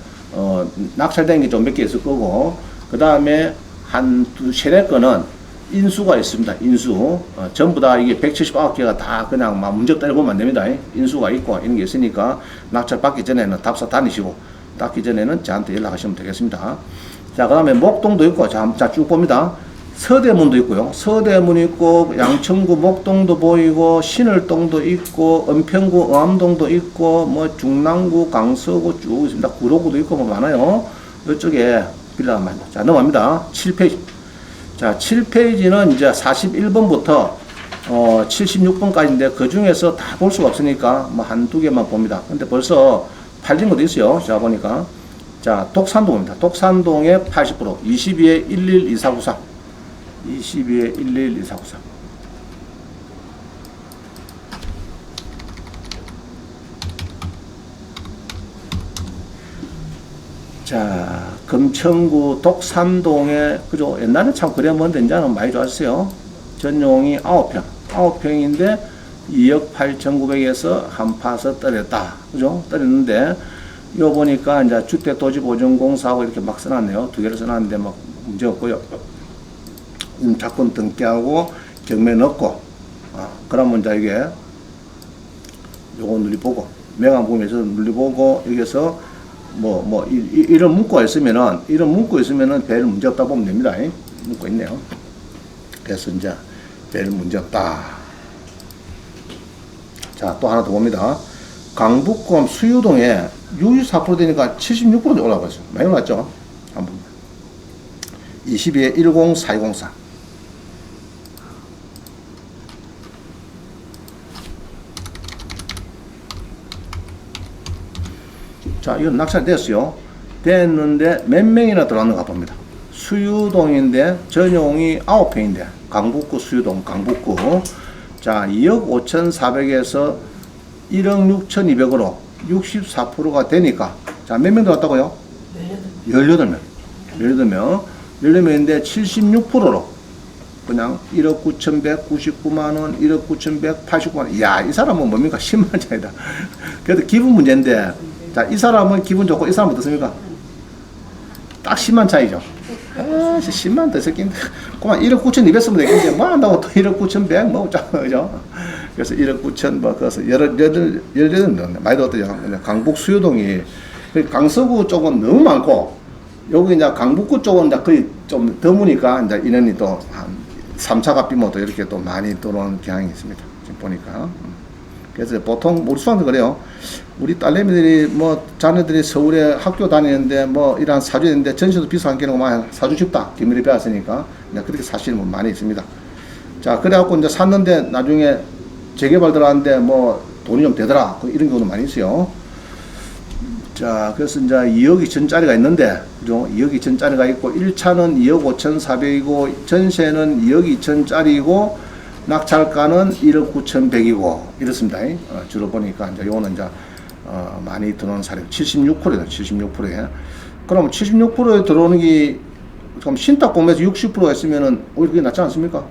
낙찰된 게 좀 몇 개 있을 거고 그 다음에 한 세네 건은 인수가 있습니다. 인수 전부 다 이게 179개가 다 그냥 막 문제 따려 보면 안 됩니다. 인수가 있고 이런 게 있으니까 낙찰 받기 전에는 답사 다니시고 닦기 전에는 저한테 연락하시면 되겠습니다. 자, 그 다음에 목동도 있고, 자, 쭉 봅니다. 서대문도 있고요. 서대문 있고, 양천구 목동도 보이고, 신을동도 있고, 은평구 의암동도 있고, 뭐 중랑구 강서구 쭉 있습니다. 구로구도 있고 뭐 많아요. 이쪽에 빌라가 많습니다. 자, 넘어갑니다. 7페이지. 자, 7페이지는 이제 41번부터 76번까지인데 그 중에서 다 볼 수가 없으니까 뭐 한두 개만 봅니다. 근데 벌써 팔린 것도 있어요. 제가 보니까. 자, 독산동입니다. 독산동의 80% 22에 112493. 22에 112493. 자, 금천구 독산동에, 그죠? 옛날에 참 그랬는데, 이제는 많이 좋았어요. 전용이 9평. 9평인데, 2억 8,900에서 한 파서 떨었다. 그죠? 떨었는데, 이거 보니까 이제 주택도시보증공사하고 이렇게 막 써놨네요. 두 개를 써놨는데, 막 문제 없고요. 자권 등기하고 경매 넣고, 그러면 이제 이게, 요거 눌리보고, 명함보면서 눌리보고, 여기서 이런 문구가 있으면은, 별 문제 없다 보면 됩니다. 문구 있네요. 그래서 이제 별 문제 없다. 자, 또 하나 더 봅니다. 강북권 수유동에 64% 되니까 76% 올라가 있어요. 많이 올랐죠? 한번. 22에 10404. 자, 이건 낙찰 됐어요. 됐는데 몇 명이나 들어왔는가 봅니다. 수유동인데 전용이 9평인데 강북구 수유동 강북구. 자, 2억 5,400에서 1억 6,200으로 64%가 되니까, 자, 몇 명 들어왔다고요? 18명. 18명인데 76%로 그냥 1억 9,199만원, 1억 9,189만원. 이야, 이 사람은 뭡니까? 10만 차이다. 그래도 기분 문제인데, 자, 이 사람은 기분 좋고 이 사람은 어떻습니까? 딱 10만 차이죠. 10만 더 새끼인데 그만 1억 9,200 쓰면 되겠는데 뭐 한다고 또 1억 9,100 뭐 어쩌고, 그죠? 그래서 1억 9천 뭐 그래서 18명 많이 들었대요. 강북 수유동이 강서구 쪽은 너무 많고, 여기 이제 강북구 쪽은 이제 거의 좀 드무니까 이제 인원이 또 한 3차가 비모 또 이렇게 또 많이 들어오는 경향이 있습니다. 지금 보니까. 그래서 보통 우리 수학도 그래요. 우리 딸내미들이 뭐 자녀들이 서울에 학교 다니는데 뭐 이런 사줘야 되는데 전세도 비싼 게는 막 사주 싶다. 기밀이 배웠으니까. 그렇게 사실은 뭐 많이 있습니다. 자, 그래갖고 이제 샀는데 나중에 재개발 들어갔는데 뭐 돈이 좀 되더라. 이런 경우도 많이 있어요. 자, 그래서 이제 2억 2천짜리가 있는데, 그죠? 2억 2천짜리가 있고, 1차는 2억 5,400이고, 전세는 2억 2천짜리고, 낙찰가는 1억 9,100이고, 이렇습니다. 주로 보니까, 이제 요거는 이제, 많이 들어오는 사례, 76%예요, 76%에. 그럼 76%에 들어오는 게, 그럼 신탁 공매에서 60% 했으면은, 오히려 그게 낫지 않습니까?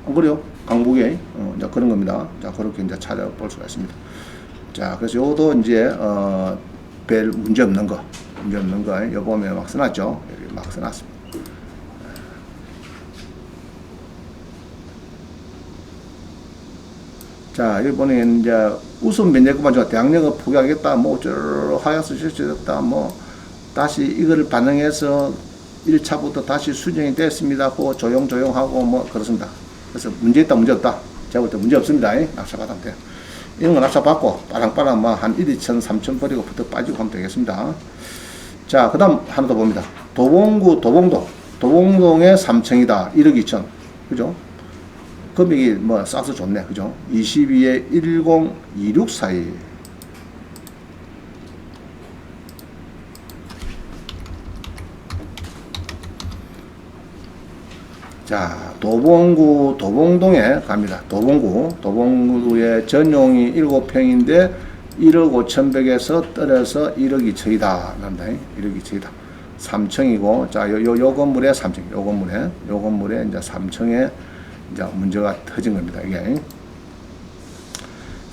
안 그래요? 강북에, 이제 그런 겁니다. 자, 그렇게 이제 찾아볼 수가 있습니다. 자, 그래서 요것도 이제, 별 문제 없는 거, 요 보면 막 써놨죠? 여기 막 써놨습니다. 자, 여기 보면 이제 우선 면제금만 줘 대학력을 포기하겠다, 뭐 어쩌고 하여서 실시됐다, 뭐 다시 이거를 반영해서 1차부터 다시 수정이 됐습니다 하고 조용하고 뭐 그렇습니다. 그래서 문제 있다, 문제 없다. 제가 볼 때 문제 없습니다. 낙찰 받으면 돼요. 이런 거 낙찰 받고 빠랑빠랑 한 1, 2천, 3천 버리고 부터 빠지고 하면 되겠습니다. 자, 그 다음 하나 더 봅니다. 도봉동의 3층이다. 1억 2천. 그죠? 금액이 뭐 싸서 좋네. 그죠? 22에 102642. 자, 도봉동에 갑니다. 도봉구의 전용이 7평인데 1억 5,100에서 떨어서 1억 2천이다. 난다. 1억 2천이다. 3층이고, 자, 요 건물에 3층, 요 건물에 이제 3층에 이제 문제가 터진 겁니다. 이게.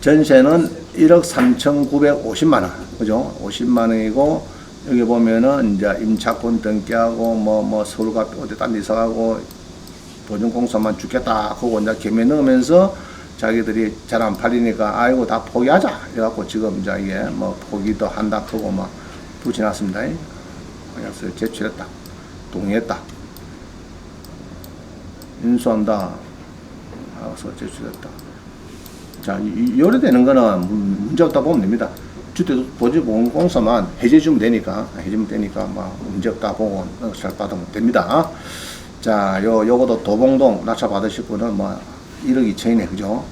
전세는 1억 3,950만원. 그죠? 50만원이고, 여기 보면은 이제 임차권 등기하고, 뭐 서울가 어디 딴 데 이사가고, 보증공사만 죽겠다 하고 이제 개매 넣으면서 자기들이 잘 안 팔리니까 아이고 다 포기하자 이래갖고 지금 이제 이게 뭐 포기도 한다 하고 막 부 지났습니다. 계약서를 제출했다. 동의했다. 인수한다. 하고서 제출했다. 자, 요래되는 거는 문제 없다 보면 됩니다. 주택도시보증공사만 해제주면 되니까, 문제 없다 보고 잘 받으면 됩니다. 자, 요것도 도봉동 낙찰 받으실 분은 1억 2천이네, 그죠?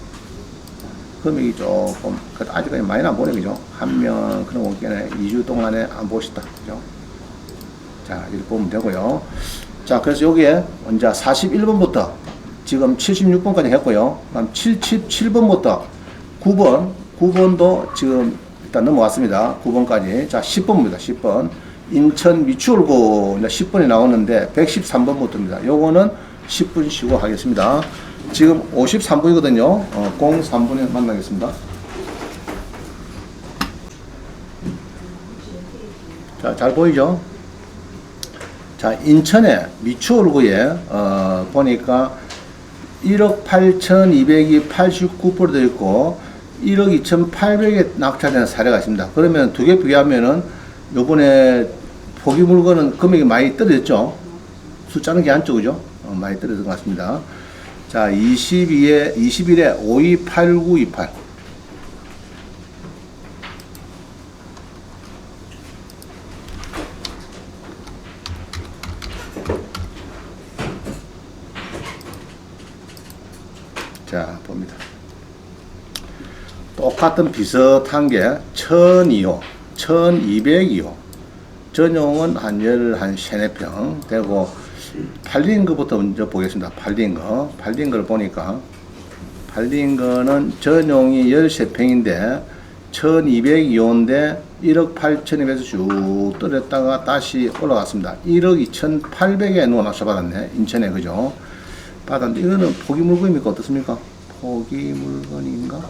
금액이 조금, 아직까지 많이 안 보네, 그죠? 한 명, 그런 경우에는 2주 동안에 안 보시다, 그죠? 자, 이렇게 보면 되고요. 자, 그래서 여기에 이제 41번부터 지금 76번까지 했고요. 그다음 77번부터 9번도 지금 일단 넘어갔습니다. 9번까지. 자, 10번입니다. 10번. 인천 미추홀구 10번이 나오는데 113번부터입니다. 요거는 10분 쉬고 하겠습니다. 지금 53분이거든요. 03분에 만나겠습니다. 자, 잘 보이죠? 자, 인천의 미추홀구에 보니까 1억 8,200이 89% 되어 있고 1억 2,800에 낙찰되는 사례가 있습니다. 그러면 두 개 비교하면은 요번에 포기 물건은 금액이 많이 떨어졌죠. 숫자는 게 안쪽이죠. 많이 떨어진 것 같습니다. 자, 21에 528928. 자, 봅니다. 똑같은 비슷한 게 1002호, 1202호. 전용은 한 3~4평 되고, 팔린 거부터 먼저 보겠습니다. 팔린 거를 보니까, 팔린 거는 전용이 13평인데, 1202호인데, 1억 8,200에서 쭉 떨어졌다가 다시 올라갔습니다. 1억 2,800에 누가 낙찰받았네. 인천에, 그죠? 받았는데, 이거는 포기 물건입니까? 어떻습니까? 포기 물건인가?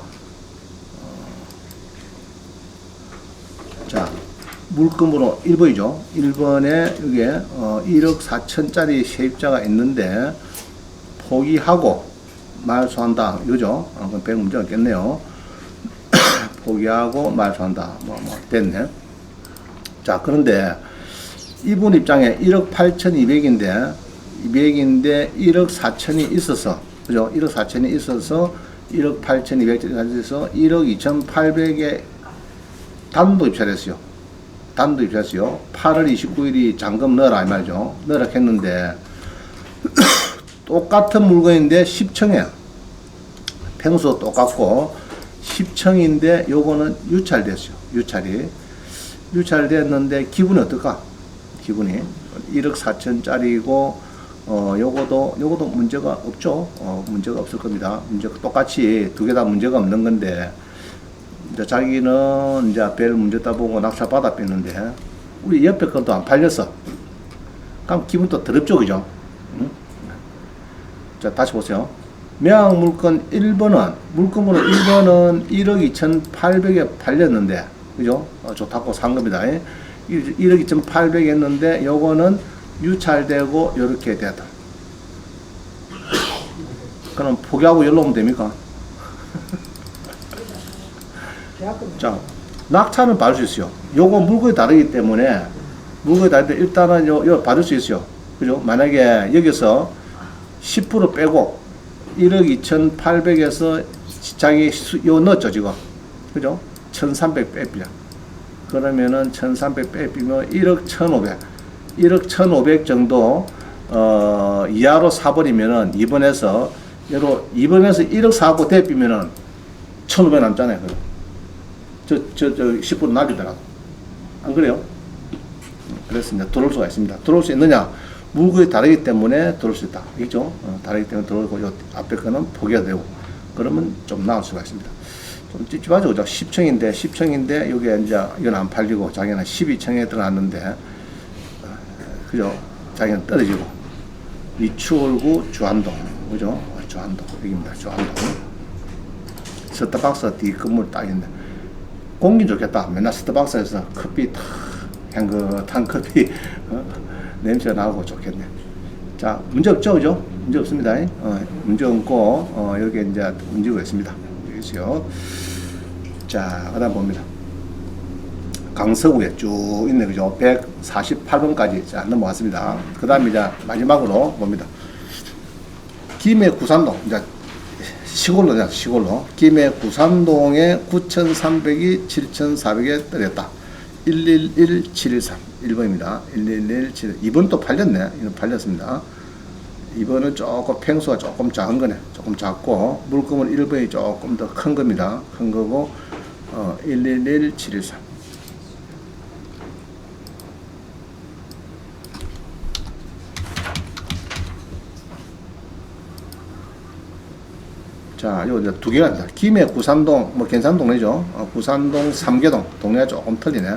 자, 물금으로 1번이죠. 1번에 여기에 1억 4천짜리 세입자가 있는데 포기하고 말소한다. 이거죠. 그럼 별 문제가 없겠네요. 포기하고 말소한다. 됐네. 자, 그런데 이분 입장에 1억 8,200인데 1억 4천이 있어서, 그죠? 1억 4천이 있어서 1억 8,200짜리 가져서 1억 2,800에 단도 입찰했어요. 8월 29일이 잔금 넣어라, 이 말이죠. 넣으라 했는데, 똑같은 물건인데 10층에, 평수 똑같고, 10층인데 요거는 유찰됐어요. 유찰됐는데, 기분이 어떨까? 기분이. 1억 4천짜리고, 요것도 문제가 없죠. 문제가 없을 겁니다. 똑같이 두 개 다 문제가 없는 건데, 이제 자기는 이제 별 문제 따보고 낙찰 받아 뺐는데, 우리 옆에 것도 안 팔렸어. 그럼 기분 또 더럽죠, 그죠? 응? 자, 다시 보세요. 매각 물건 1번은, 물건으로 1번은 1억 2,800에 팔렸는데, 그죠? 좋다고 산 겁니다. 1억 2,800 했는데, 요거는 유찰되고, 요렇게 됐다. 그럼 포기하고 연락 오면 됩니까? 자, 낙찰은 받을 수 있어요. 요거 물건이 다르기 때문에, 일단은 요 받을 수 있어요. 그죠? 만약에 여기서 10% 빼고, 1억 2,800에서 자기 요 넣었죠, 지금. 그죠? 1,300 빼비야. 그러면은 1,300 빼비면 1억 1,500. 1억 1,500 정도, 이하로 사버리면은 2번에서 1억 사고 대비면은 1,500 남잖아요. 그죠? 10% 낮추더라고. 안 그래요? 그래서 이제 들어올 수가 있습니다. 들어올 수 있느냐? 물건이 다르기 때문에 들어올 수 있다. 있죠? 다르기 때문에 들어오고, 요 앞에 거는 포기가 되고, 그러면 좀 나을 수가 있습니다. 좀 찝찝하죠? 그죠? 10층인데, 여기 이제, 이건 안 팔리고, 자기는 12층에 들어갔는데, 그죠? 자기는 떨어지고, 미추홀구 주안동. 그죠? 주안동. 여기입니다. 주안동. 스타벅스 뒤 건물 딱 있는데, 공기 좋겠다. 맨날 스타벅스에서 커피 탁 향긋한 커피 냄새가 나고 좋겠네. 자, 문제 없죠, 그죠? 문제 없습니다. 문제 없고 여기 이제 문제가 있습니다. 여기서요. 자, 그다음 봅니다. 강서구에 쭉 있네, 그죠? 148번까지 자, 넘어왔습니다. 그 다음에 이제 마지막으로 봅니다. 김해 구산동, 이제 시골로, 시골로. 김해 구산동에 9,300이 7,400에 떨어졌다. 111713. 1번입니다. 1117. 2번 또 팔렸네. 이건 팔렸습니다. 2번은 조금 팽수가 조금 작은 거네. 조금 작고, 물금은 1번이 조금 더 큰 겁니다. 큰 거고, 111713. 자, 요 두 개가 있다. 김해 구산동, 뭐 괜찮은 동네죠. 구산동 삼계동, 동네가 조금 틀리네.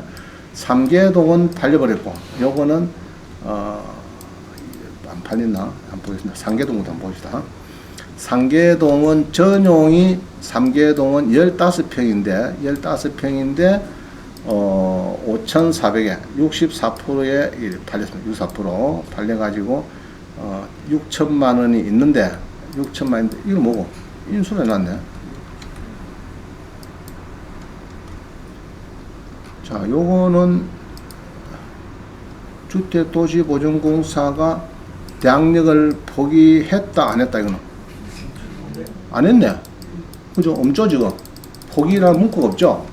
삼계동은 팔려버렸고, 요거는 안 팔렸나? 한번 보겠습니다. 삼계동부터 한번 봅시다. 삼계동은 전용이 삼계동은 15평인데 5,400에 64%에 팔렸습니다. 64% 팔려가지고 6천만 원이 있는데 6천만 원인데 이거 뭐고? 인수를 해놨네. 자, 요거는 주택도시보증공사가 대항력을 포기했다 안 했다 이거는 안 했네. 그죠? 없죠 지금. 포기라는 문구가 없죠.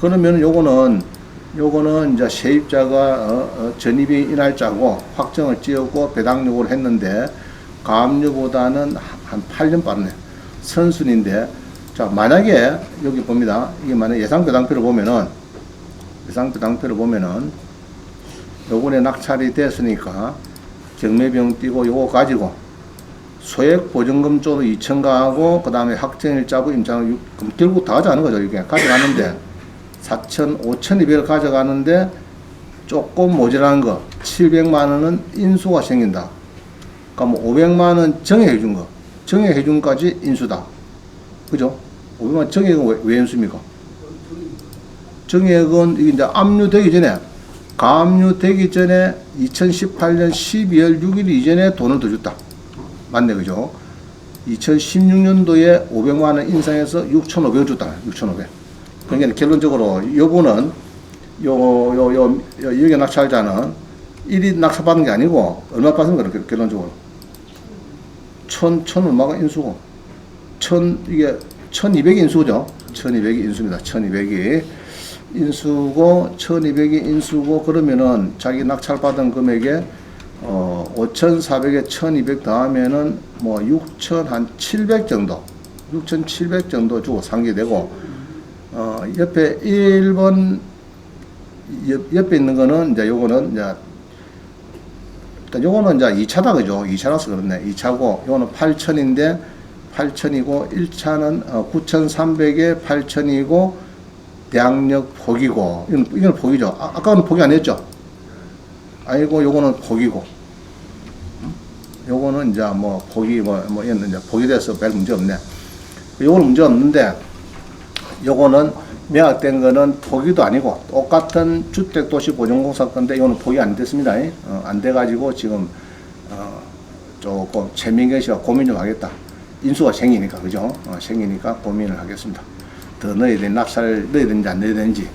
그러면 요거는 이제 세입자가 전입이 이 날짜고 확정을 지었고 배당 요구를 했는데 가압류보다는 한 8년 빠르네. 선순인데, 자, 만약에, 여기 봅니다. 이게 만약 예상배당표를 보면은, 요번에 낙찰이 됐으니까, 경매병 띄고 요거 가지고, 소액보증금 쪽으로 2천 가하고, 그 다음에 확정일자부 임장을, 그럼 결국 다 가져가는 거죠. 이게 가져가는데, 4천, 5,200을 가져가는데, 조금 모자란 거, 700만원은 인수가 생긴다. 그러니까 뭐 500만원 정액해 준 거. 정액해 준 까지 인수다. 그죠? 500만 정액은 왜 인수입니까? 정액은 이게 이제 압류되기 전에, 가압류되기 전에 2018년 12월 6일 이전에 돈을 더 줬다. 맞네, 그죠? 2016년도에 500만원 인상해서 6,500을 줬다. 6,500. 그러니까 결론적으로 요거는 여기 낙찰자는 1위 낙찰받은 게 아니고 얼마 받은 거예요, 결론적으로. 1,000 얼마가 인수고, 이게 1,200이 인수죠. 1,200이 인수입니다. 1,200이 인수고, 1,200이 인수고, 그러면은 자기 낙찰받은 금액에, 5,400에 1,200 더하면은 뭐 6,700 정도, 6,700 정도 주고 상기되고, 옆에 1번, 옆에 있는 거는 이제 요거는 이제 일단 요거는 이제 2차다, 그죠? 2차라서 그렇네. 2차고, 요거는 8,000인데, 8,000이고, 1차는 9,300에 8,000이고, 대항력 포기고, 이건 포기죠. 아까는 포기 안 했죠? 아니고, 요거는 포기고. 요거는 이제 뭐, 포기, 이제 포기돼서 별 문제 없네. 요거는 문제 없는데, 요거는 매각된 거는 포기도 아니고 똑같은 주택도시보증공사 건데 이거는 포기 안 됐습니다. 안 돼가지고 지금 조금 최민경 씨가 고민 좀 하겠다. 인수가 생기니까, 그죠? 생기니까 고민을 하겠습니다. 더 넣어야 되는지, 낙찰을 넣어야 되는지 안 넣어야 되는지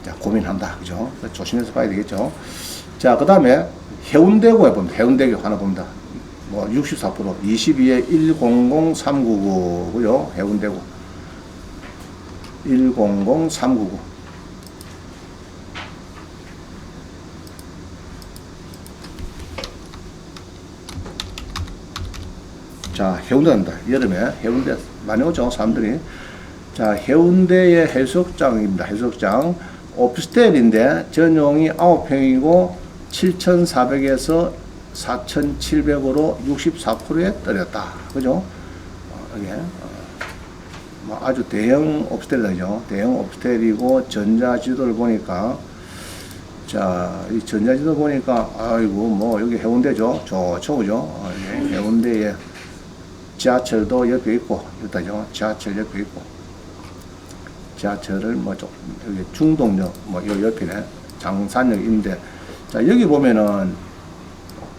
자, 고민한다, 그죠? 조심해서 봐야 되겠죠. 자, 그 다음에 해운대구에 봅니다. 해운대구 하나 봅니다. 뭐 64%, 22에 100399고요. 해운대구. 100399. 자, 해운대 갑니다. 여름에 해운대 많이 오죠, 사람들이. 자, 해운대의 해수욕장입니다. 해수욕장. 오피스텔인데 전용이 9평이고 7,400에서 4,700으로 64%에 떨어졌다. 그죠? 이게 뭐 아주 대형 오피스텔이죠. 대형 오피스텔이고 전자지도를 보니까, 자, 이 전자지도 보니까 아이고 뭐 여기 해운대죠. 좋죠, 그죠? 해운대에 지하철도 옆에 있고, 일단요 지하철 옆에 있고, 지하철을 뭐 좀 여기 중동역 뭐 요 옆이네. 장산역인데, 자, 여기 보면은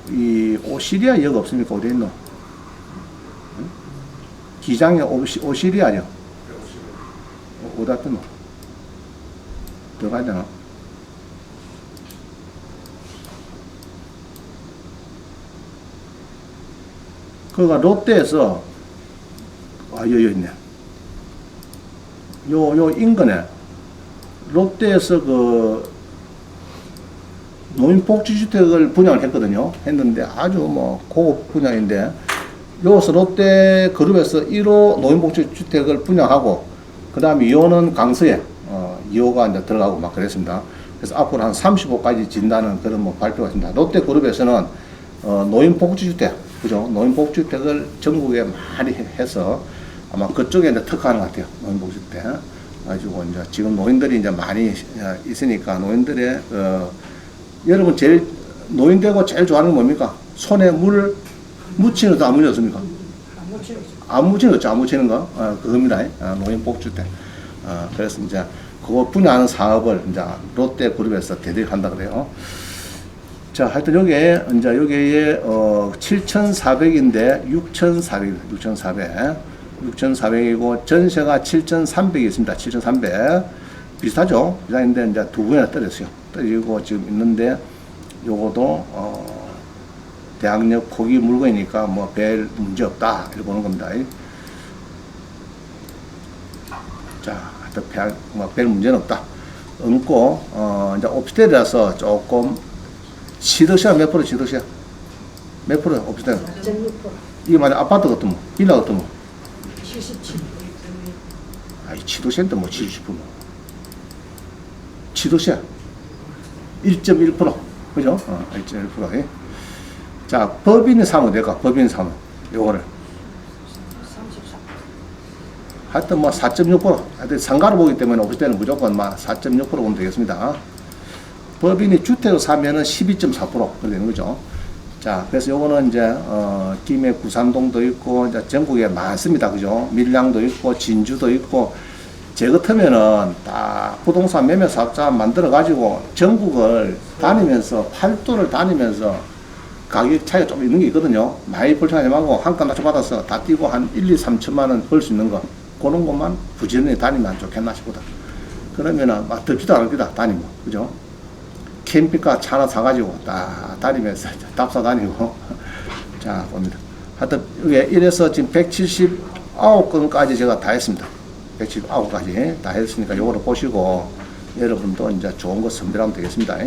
이 오시리아 역 없습니까? 어디 있노? 기장에 오시리아요. 어디다 뜨노? 들어가야 되나? 그러니까 롯데에서, 여기 있네. 요 인근에, 롯데에서 그, 노인복지주택을 분양을 했거든요. 했는데 아주 뭐 고급 분양인데, 여기서 롯데 그룹에서 1호 노인복지주택을 분양하고, 그 다음에 2호는 강서에, 2호가 이제 들어가고 막 그랬습니다. 그래서 앞으로 한 30호까지 진다는 그런 뭐 발표가 있습니다. 롯데 그룹에서는, 노인복지주택, 그죠? 노인복지주택을 전국에 많이 해서 아마 그쪽에 이제 특화하는 것 같아요. 노인복지주택. 가지고 이제 지금 노인들이 이제 많이 있으니까 노인들의, 여러분 제일, 노인되고 제일 좋아하는 게 뭡니까? 손에 물 묻히는 거 안 묻혔습니까? 안 묻히는 거죠. 안 묻히는 거. 그겁니다. 노인복지주택. 그래서 이제 그거 분야하는 사업을 이제 롯데 그룹에서 대대히 한다 그래요. 자, 하여튼 여기에, 이제 여기에, 7,400인데 6,400이고 전세가 7,300이 있습니다. 7,300. 비슷하죠? 비슷한데 이제 두 분이나 떨어졌어요. 떨어지고 지금 있는데 요거도, 대학력 포기 물건이니까 뭐 별 문제 없다. 이렇게 보는 겁니다. 자, 하여튼 별 문제는 없다. 없고, 이제 오피스텔이라서 조금 시도시야 몇 프로 시도시야? 몇 프로 오피스텔? 4.6%. 이게 만약 아파트 같으면, 빌라 같으면? 77. 아이, 지도시인데 뭐 70%. 지도시야. 1.1%. 그죠? 1.1%. 예. 자, 법인이 사면 될까? 법인이 사면. 요거를. 34. 하여튼 뭐 4.6%. 하여튼 상가를 보기 때문에 오피스텔은 무조건 막 4.6% 보면 되겠습니다. 법인이 주택을 사면은 12.4% 그렇게 되는 거죠. 자, 그래서 요거는 이제, 김해 구산동도 있고, 이제 전국에 많습니다. 그죠? 밀양도 있고, 진주도 있고, 제 같으면은 딱 부동산 매매 사업자 만들어가지고 전국을 다니면서, 팔도를 다니면서 가격 차이가 좀 있는 게 있거든요. 많이 벌청하지 말고 한칸 낮춰받아서 다 띄고 한 1, 2, 3천만 원 벌 수 있는 거. 그런 것만 부지런히 다니면 좋겠나 싶다. 그러면은 막 덥지도 않을거다, 다니면. 그죠? 캠핑카 차 하나 사가지고 딱 다니면서 답사 다니고. 자, 봅니다. 하여튼, 이게 1에서 지금 179건까지 제가 다 했습니다. 179까지 다 했으니까 요거를 보시고 여러분도 이제 좋은 거 선별하면 되겠습니다.